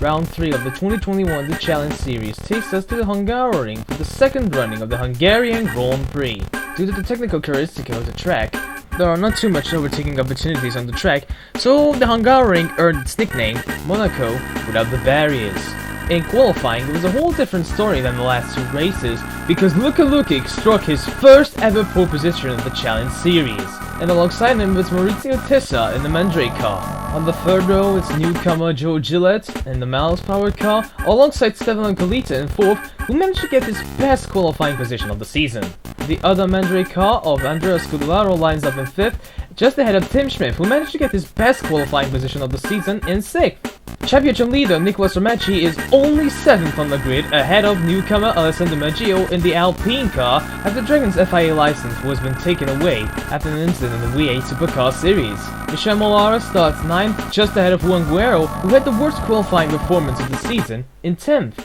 Round 3 of the 2021 The Challenge Series takes us to the Hungary for the second running of the Hungarian Grand Prix. Due to the technical characteristics of the track, there are not too much overtaking opportunities on the track, so the Hungary earned its nickname, Monaco, without the barriers. In qualifying, it was a whole different story than the last two races, because Luka Lukic struck his first ever pole position of the Challenge Series, and alongside him was Maurizio Tessa in the Mandrake car. On the third row, it's newcomer Joe Gillette in the Miles-powered car, alongside Stefano Colita in fourth, who managed to get his best qualifying position of the season. The other Mandrake car of Andrea Scudellaro lines up in fifth, just ahead of Tim Schmidt, who managed to get his best qualifying position of the season in sixth. Championship leader Nicolas Romacci is only 7th on the grid, ahead of newcomer Alessandro Maggio in the Alpine car, after Dragon's FIA license was been taken away after an incident in the V8 Supercar Series. Michel Molara starts 9th, just ahead of Juan Guerrero, who had the worst qualifying performance of the season, in 10th.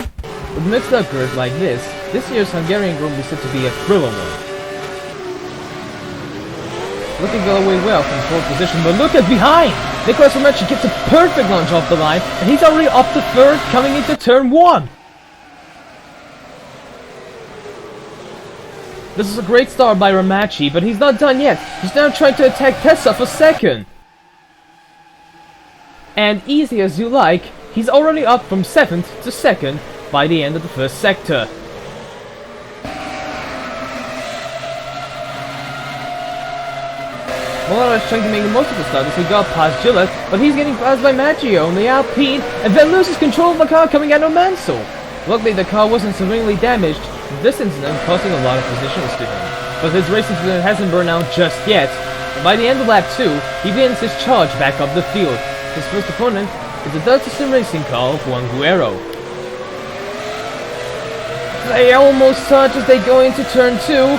With mixed up grids like this year's Hungarian Grand Prix is set to be a thriller one. Looking away well from 4th position, but look at behind! Nicolas Romacci gets a perfect launch off the line, and he's already up to 3rd, coming into turn 1! This is a great start by Romacci, but he's not done yet. He's now trying to attack Tessa for 2nd. And easy as you like, he's already up from 7th to 2nd by the end of the first sector. Molara is trying to make the most of the start as he got past Gillette, but he's getting passed by Maggio in the Alpine, and then loses control of the car coming out of Mansell. Luckily the car wasn't severely damaged, this incident costing a lot of positions to him. But his race incident hasn't burned out just yet, and by the end of lap 2, he begins his charge back up the field. His first opponent is the Delta Sim Racing car of Juan Guerrero. They almost touch as they go into turn 2.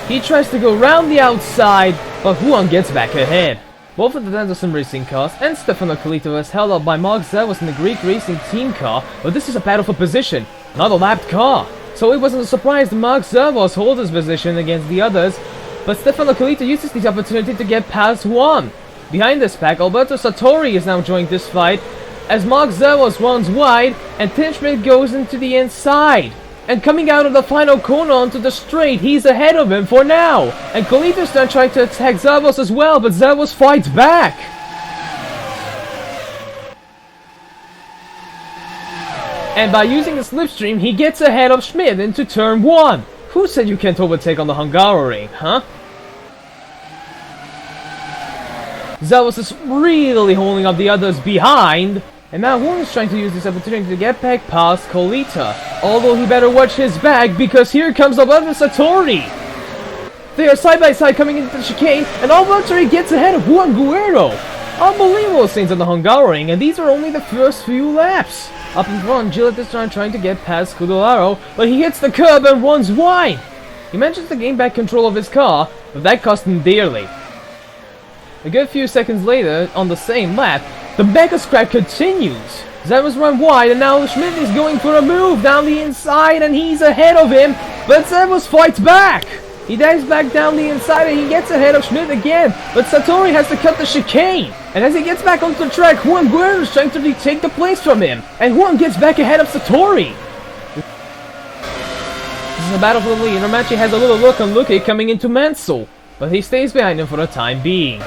He tries to go round the outside, but Juan gets back ahead. Both of the Delta Sim Racing cars and Stefano Colita was held up by Mark Zerwas in the Greek Racing Team car, but this is a battle for position, not a lapped car. So it wasn't a surprise that Mark Zerwas holds his position against the others, but Stefano Colita uses this opportunity to get past Juan. Behind this pack, Alberto Sartori is now joining this fight, as Mark Zerwas runs wide, and Tim Schmidt goes into the inside. And coming out of the final corner onto the straight, he's ahead of him for now. And Colita's now trying to attack Zerwas as well, but Zerwas fights back. And by using the slipstream, he gets ahead of Schmidt into turn 1. Who said you can't overtake on the Hungary, huh? Zerwas is really holding up the others behind. And now Juan is trying to use this opportunity to get back past Colita. Although he better watch his back, because here comes Alberto Sartori. They are side by side coming into the chicane, and Alberto gets ahead of Juan Guerrero. Unbelievable scenes on the Hungary, and these are only the first few laps. Up in front, Gillette is trying to get past Scudellaro, but he hits the curb and runs wide. He manages to gain back control of his car, but that cost him dearly. A good few seconds later, on the same lap, the mega scrap continues. Zerwas run wide, and now Schmidt is going for a move down the inside, and he's ahead of him, but Zerwas fights back. He dives back down the inside, and he gets ahead of Schmidt again, but Sartori has to cut the chicane. And as he gets back onto the track, Juan Guerrero is trying to retake the place from him, and Juan gets back ahead of Sartori. This is a battle for the lead, and Romacci has a little look on Lukic coming into Mansell, but he stays behind him for the time being.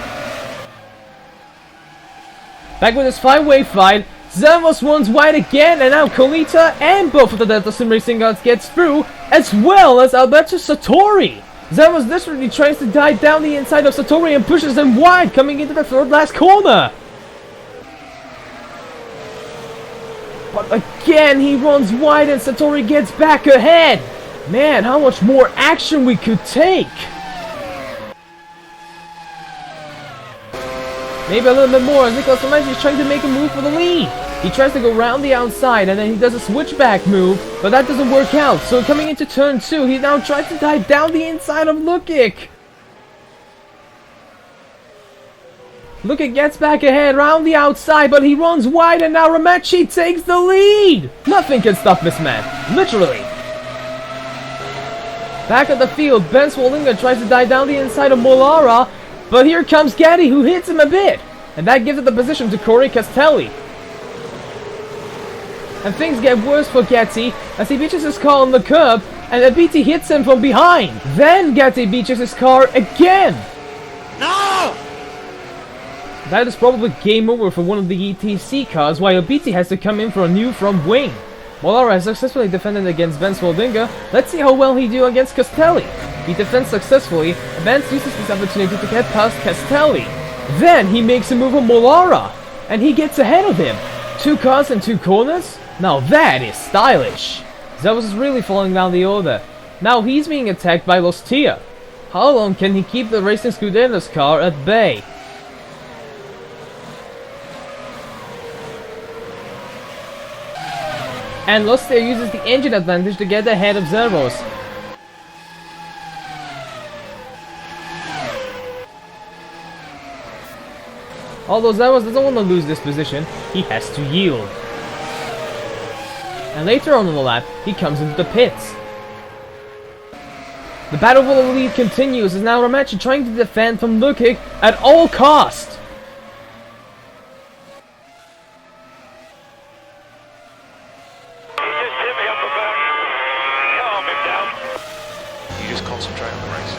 Back with his 5-way fight, Zerwas runs wide again, and now Colita and both of the Delta Sim Racing cars gets through, as well as Alberto Sartori. Zerwas desperately tries to dive down the inside of Sartori and pushes him wide, coming into the third last corner. But again, he runs wide and Sartori gets back ahead. Man, how much more action we could take. Maybe a little bit more, as Nicolas Romacci is trying to make a move for the lead. He tries to go round the outside, and then he does a switchback move, but that doesn't work out. So coming into turn 2, he now tries to dive down the inside of Lukic. Lukic gets back ahead, round the outside, but he runs wide, and now Romacci takes the lead. Nothing can stop this man, literally. Back at the field, Bence Valdinger tries to dive down the inside of Molara, but here comes Gaddy, who hits him a bit. and that gives it the position to Corey Castelli. And things get worse for Gatti as he beaches his car on the curb, and Abiti hits him from behind. Then Gatti beaches his car again. No! That is probably game over for one of the ETC cars, while Abiti has to come in for a new front wing. Molara has successfully defended against Bence Valdinger. Let's see how well he do against Castelli. He defends successfully, and Bence uses this opportunity to get past Castelli. Then he makes a move on Molara, and he gets ahead of him. 2 cars and 2 corners? Now that is stylish. Zavos is really falling down the order. Now he's being attacked by Lostia. How long can he keep the Racing Scudero's car at bay? And Lostia uses the engine advantage to get ahead of Zavos. Although Zavos doesn't want to lose this position, he has to yield. And later on in the lap, he comes into the pits. The battle for the lead continues as now Ramachi trying to defend from Lukic at all cost. He just hit me up the back. Calm him down. You just concentrate on the race.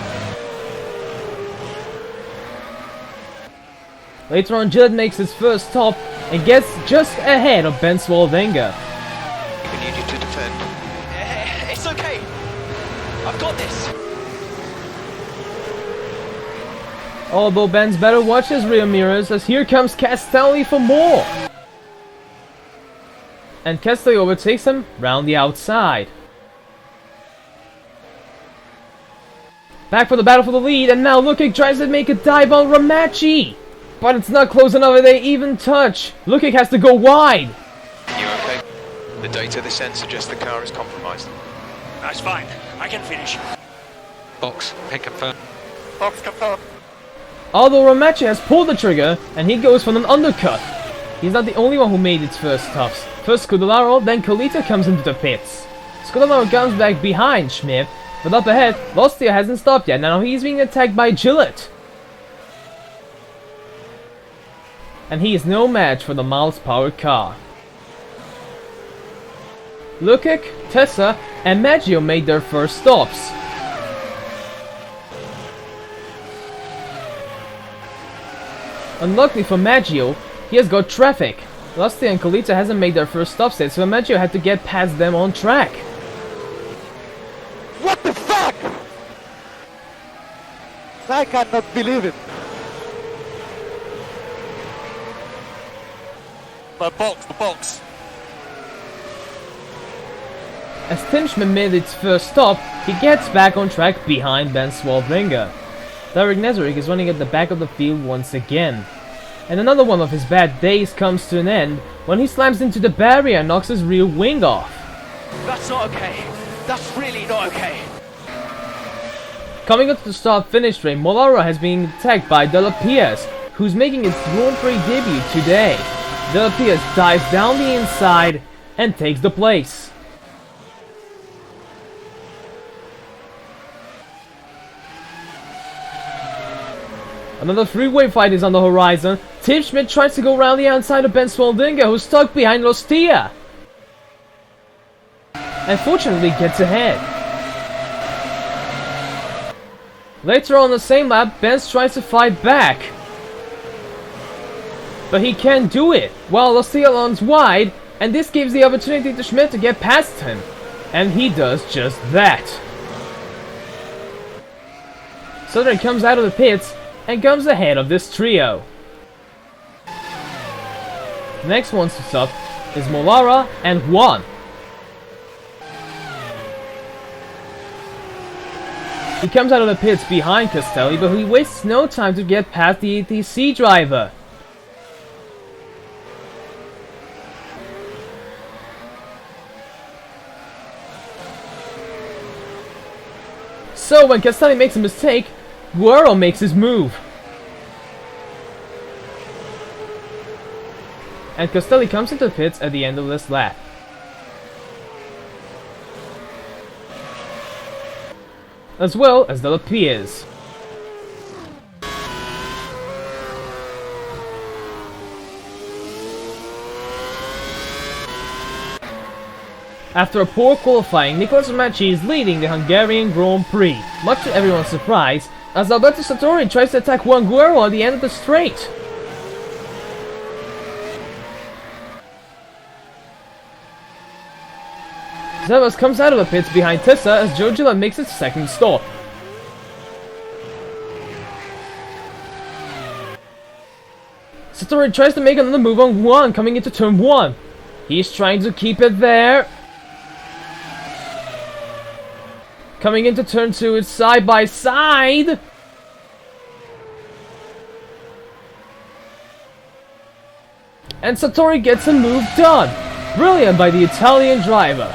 Later on, Gillett makes his first stop and gets just ahead of Bence Valdinger. We need you to defend. It's okay. I've got this. Although Benz better watch his rear mirrors as here comes Castelli for more. And Castelli overtakes him round the outside. Back for the battle for the lead, and now Lukic tries to make a dive on Ramachi. But it's not close enough if they even touch. Lukic has to go wide. You okay? The data they send suggests the car is compromised. That's fine. I can finish. Box, pick confirm. Box confirmed. Although Ramachi has pulled the trigger, and he goes for an undercut. He's not the only one who made its first stops. First Scudellaro, then Colita comes into the pits. Scudellaro comes back behind Schmidt, but up ahead, Lostia hasn't stopped yet. Now he's being attacked by Gillett. And he is no match for the miles-powered car. Lukic, Tessa, and Maggio made their first stops. Unluckily for Maggio, he has got traffic. Lostia and Colita hasn't made their first stops yet, so Maggio had to get past them on track. What the fuck? I cannot believe it. The box. As Tim Schmidt made its first stop, he gets back on track behind Bence Valdinger. Derek Nezaric is running at the back of the field once again. And another one of his bad days comes to an end when he slams into the barrier and knocks his rear wing off. That's not okay. That's really not okay. Coming up to the start-finish straight, Molara has been attacked by De La Piaz, who's making its Grand Prix debut today. De La Piaz dives down the inside and takes the place. Another three-way fight is on the horizon. Tim Schmidt tries to go around the outside of Bence Valdinger, who's stuck behind Lostia. And fortunately gets ahead. Later on the same lap, Bence tries to fight back. But he can't do it, while Lostia runs wide, and this gives the opportunity to Schmidt to get past him. And he does just that. Southern comes out of the pits and comes ahead of this trio. The next one to stop is Molara and Juan. He comes out of the pits behind Castelli, but he wastes no time to get past the ATC driver. So when Castelli makes a mistake, Guerrero makes his move. And Castelli comes into the pits at the end of this lap. As well as De La Piaz. After a poor qualifying, Nicolas Romacci is leading the Hungarian Grand Prix, much to everyone's surprise, as Alberto Sartori tries to attack Juan Guerrero at the end of the straight. Zervos comes out of the pits behind Tessa as Joe Gillette makes its second stop. Sartori tries to make another move on Juan coming into turn 1. He's trying to keep it there. Coming into turn 2, it's side by side. And Sartori gets a move done. Brilliant by the Italian driver.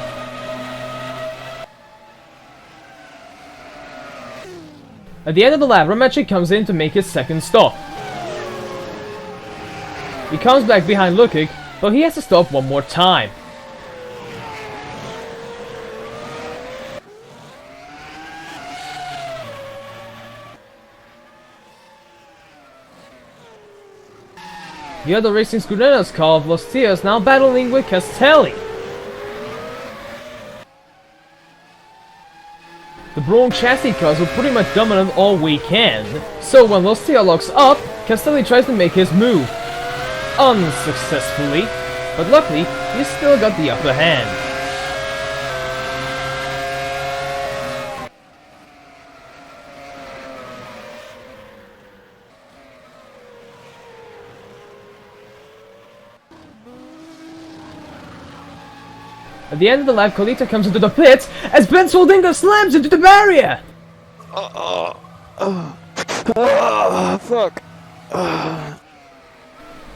At the end of the lap, Romacci comes in to make his second stop. He comes back behind Lukic, but he has to stop one more time. The other Racing Scudero's car of Lostia is now battling with Castelli. The Braun chassis cars were pretty much dominant all weekend, so when Lostia locks up, Castelli tries to make his move. Unsuccessfully, but luckily, he's still got the upper hand. At the end of the lap, Colita comes into the pits as Bence Valdinger slams into the barrier! Fuck.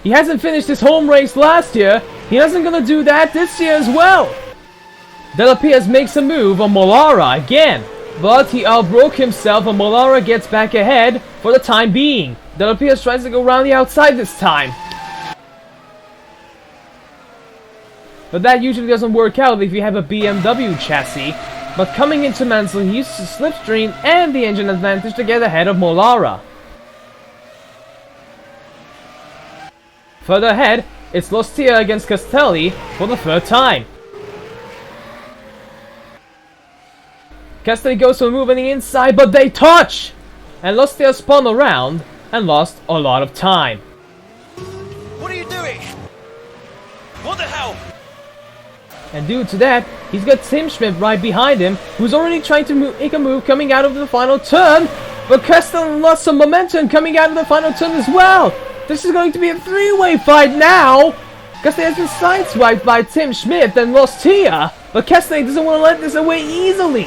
He hasn't finished his home race last year, he isn't gonna do that this year as well! Della Piaz makes a move on Molara again, but he outbroke himself and Molara gets back ahead for the time being. Della Piaz tries to go around the outside this time. But that usually doesn't work out if you have a BMW chassis. But coming into Mansell, he uses the slipstream and the engine advantage to get ahead of Molara. Further ahead, it's Lostia against Castelli for the third time. Castelli goes for a move on the inside, but they touch! And Lostia spun around and lost a lot of time. What are you doing? What the hell? And due to that, he's got Tim Schmidt right behind him, who's already trying to make a move coming out of the final turn, but Castelli lost some momentum coming out of the final turn as well. This is going to be a three-way fight now. Castelli has been sideswiped by Tim Schmidt and Lostia, but Castelli doesn't want to let this away easily.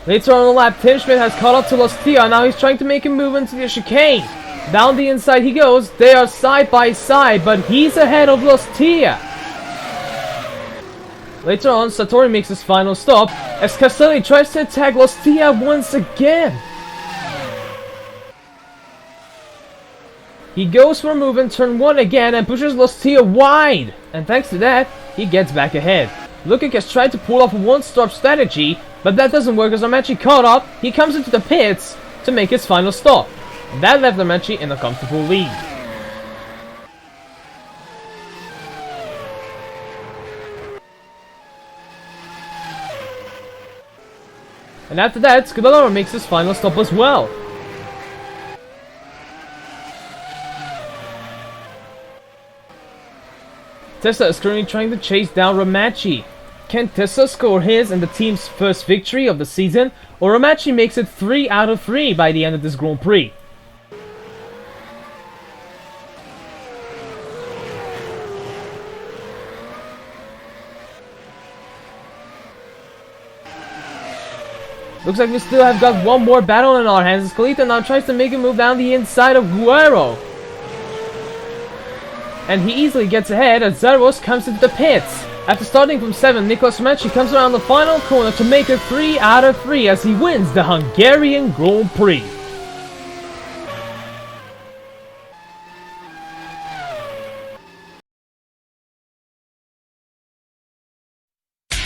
Later on in the lap, Tim Schmidt has caught up to Lostia, now he's trying to make a move into the chicane. Down the inside he goes, they are side by side, but he's ahead of Lostia. Later on, Sartori makes his final stop, as Castelli tries to attack Lostia once again. He goes for a move in turn 1 again and pushes Lostia wide, and thanks to that, he gets back ahead. Lukic has tried to pull off a one-stop strategy, but that doesn't work as Romacci caught up. He comes into the pits to make his final stop. And that left Romacci in a comfortable lead. And after that, Scudellaro makes his final stop as well. Tessa is currently trying to chase down Romacci. Can Tessa score his and the team's first victory of the season, or Romacci makes it 3 out of 3 by the end of this Grand Prix? Looks like we still have got one more battle in our hands as Colita now tries to make a move down the inside of Guerrero. And he easily gets ahead as Zarros comes into the pits. After starting from 7, Nicolas Romacci comes around the final corner to make it 3 out of 3 as he wins the Hungarian Grand Prix.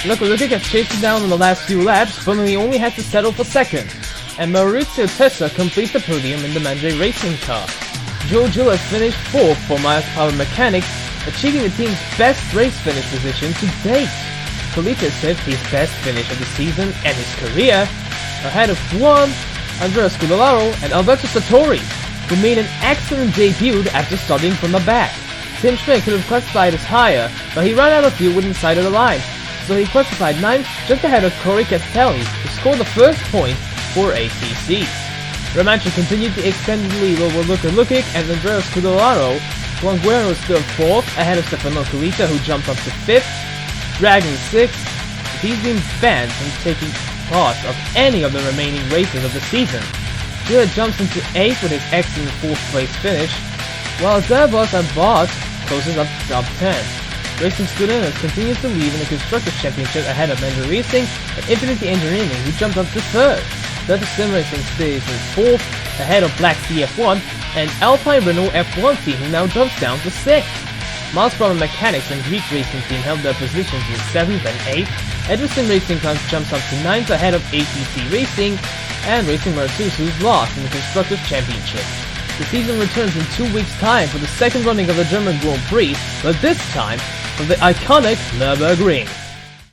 Lukic has chased him down in the last few laps, but he only has to settle for second. And Maurizio Tessa completes the podium in the Mandre racing car. Joe Gillis finished 4th for Miles Power Mechanics, achieving the team's best race finish position to date. Colita saved his best finish of the season and his career, ahead of Juan, Andrea Scudolaro, and Alberto Sartori, who made an excellent debut after starting from the back. Tim Schmidt could have classified as higher, but he ran out of fuel within sight of the line, so he classified 9th just ahead of Corey Castelli, who scored the first point for ATC. Romanchi continued to extend the lead over Luka Lukic and Andrea Scudolaro, while Guerrero stood 4th ahead of Stefano Colita, who jumped up to 5th, Dragon 6th. He's been banned from taking part of any of the remaining races of the season. Gila jumps into 8th with his excellent 4th place finish, while Zervos and Bart closes up top 10. Racing Studios continues to lead in the Constructors' Championship ahead of Mender Racing and Infinity Engineering, who jumped up to 3rd. Delta Sim Racing stays in 4th ahead of Black CF1 and Alpine Renault F1 team, who now jumps down to 6th. Miles Power Mechanics and Greek Racing Team held their positions in 7th and 8th. Edison Racing jumps up to 9th ahead of ATC Racing, and Racing Martusu's lost in the Constructors' Championship. The season returns in 2 weeks' time for the second running of the German Grand Prix, but this time from the iconic Nürburgring.